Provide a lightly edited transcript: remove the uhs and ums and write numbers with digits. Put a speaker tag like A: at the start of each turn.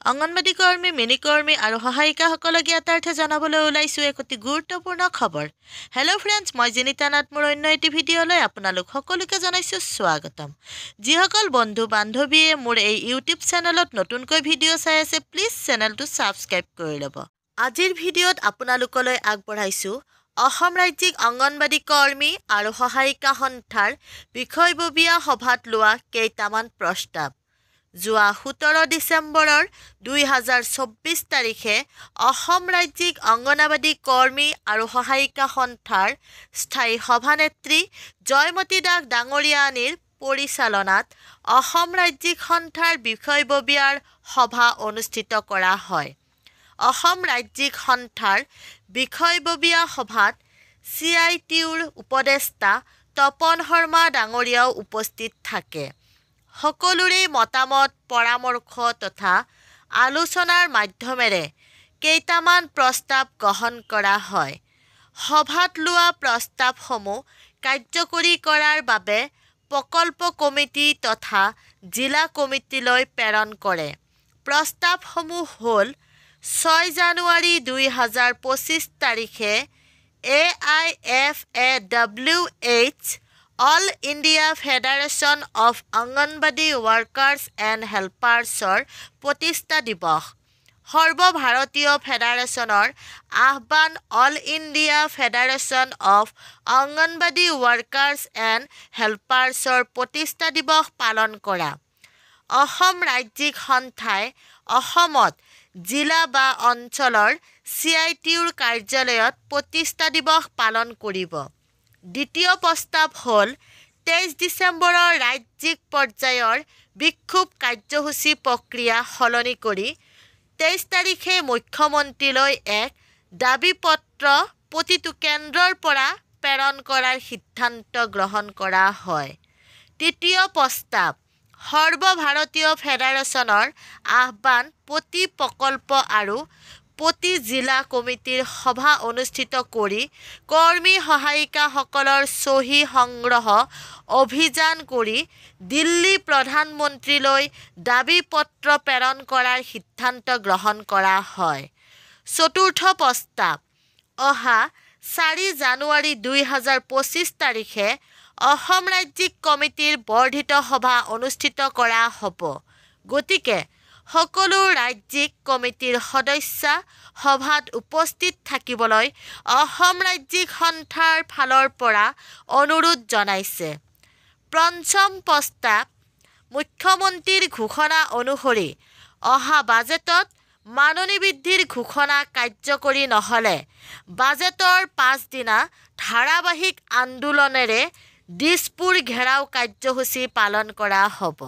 A: অঙ্গনবাড়ী কৰ্মী, মিনি কৰ্মী আৰু সহায়িকাসকলক জ্ঞাতাৰ্থে জনাবলৈ ওলাইছোঁ এক অতি গুৰুত্বপূৰ্ণ খবৰ। হেল্ল' ফ্ৰেণ্ডছ, মই জিনিতা নাথ। মোৰ অন্য এটি ভিডিঅ'লৈ আপোনালোক সকলোকে জনাইছোঁ স্বাগতম। যিসকল বন্ধু বান্ধৱীয়ে মোৰ এই ইউটিউব চেনেলত নতুনকৈ ভিডিঅ' চাই আছে, প্লিজ চেনেলটো ছাবস্ক্ৰাইব কৰি ল'ব। আজিৰ ভিডিঅ'ত আপোনালোকলৈ আগবঢ়াইছোঁ অসম ৰাজ্যিক অঙ্গনবাড়ী কৰ্মী আৰু সহায়িকা সন্থাৰ বিষয়ববীয়া সভাত লোৱা কেইটামান প্ৰস্তাৱ। যোৱা 17 ডিচেম্বৰৰ 2024 তাৰিখে অসম ৰাজ্যিক অঙ্গনবাড়ী কৰ্মী আৰু সহায়িকা সন্থাৰ স্থায়ী সভানেত্ৰী জয়মতী দাস ডাঙৰীয়ানীৰ পৰিচালনাত অসম ৰাজ্যিক সন্থাৰ বিষয়ববীয়াৰ সভা অনুষ্ঠিত কৰা হয়। অসম ৰাজ্যিক সন্থাৰ বিষয়ববীয়া সভাত CITUৰ উপদেষ্টা তপন শৰ্মা ডাঙৰীয়াও উপস্থিত থাকে। সকলোৰে মতামত, পৰামৰ্শ তথা আলোচনাৰ মাধ্যমেৰে কেইটামান প্ৰস্তাৱ গ্ৰহণ কৰা হয়। সভাত লোৱা প্ৰস্তাৱসমূহ কাৰ্যকৰী কৰাৰ বাবে প্ৰকল্প কমিটি তথা জিলা কমিটিলৈ প্ৰেৰণ কৰে। প্ৰস্তাৱসমূহ হ'ল 6 জানুৱাৰী 2025 তাৰিখে AIFAWH all India federation of anganwadi workers and হেল্পাৰ্ছৰ প্ৰতিষ্ঠা দিৱস। সৰ্বভাৰতীয় ফেডাৰেশ্যনৰ আহ্বান all India federation of anganwadi workers and হেল্পাৰ্ছৰ প্ৰতিষ্ঠা দিৱস পালন কৰা। অসম ৰাজ্যিক সন্থাই অসমত জিলা বা অঞ্চলৰ CITUৰ কাৰ্যালয়ত প্ৰতিষ্ঠা দিৱস পালন কৰিব। দ্বিতীয় প্ৰস্তাৱ হ'ল 23 ডিচেম্বৰৰ ৰাজ্যিক পৰ্যায়ৰ বিক্ষোভ কাৰ্যসূচী প্ৰক্ৰিয়া সলনি কৰি 23 তাৰিখে মুখ্যমন্ত্ৰীলৈ এক দাবী পত্ৰ প্ৰতিটো কেন্দ্ৰৰ পৰা প্ৰেৰণ কৰাৰ সিদ্ধান্ত গ্ৰহণ কৰা হয়। তৃতীয় প্ৰস্তাৱ সৰ্বভাৰতীয় ফেডাৰেশ্যনৰ আহ্বান প্ৰতি প্ৰকল্প আৰু প্ৰতি জিলা কমিটিৰ সভা অনুষ্ঠিত কৰি কৰ্মী সহায়িকাসকলৰ চহী সংগ্ৰহ অভিযান কৰি দিল্লী প্ৰধানমন্ত্ৰীলৈ দাবী পত্ৰ প্ৰেৰণ কৰাৰ সিদ্ধান্ত গ্ৰহণ কৰা হয়। চতুৰ্থ প্ৰস্তাৱ অহা 4 জানুৱাৰী 2025 তাৰিখে অসম ৰাজ্যিক কমিটিৰ বৰ্ধিত সভা অনুষ্ঠিত কৰা হ'ব। গতিকে সকলো ৰাজ্যিক কমিটিৰ সদস্য সভাত উপস্থিত থাকিবলৈ অসম ৰাজ্যিক সন্থাৰ ফালৰ পৰা অনুৰোধ জনাইছে। পঞ্চম প্ৰস্তাৱ মুখ্যমন্ত্ৰীৰ ঘোষণা অনুসৰি অহা বাজেটত মাননি বৃদ্ধিৰ ঘোষণা কাৰ্যকৰী নহ'লে বাজেটৰ পাছদিনা ধাৰাবাহিক আন্দোলনেৰে দিছপুৰ ঘেৰাও কাৰ্যসূচী পালন কৰা হ'ব।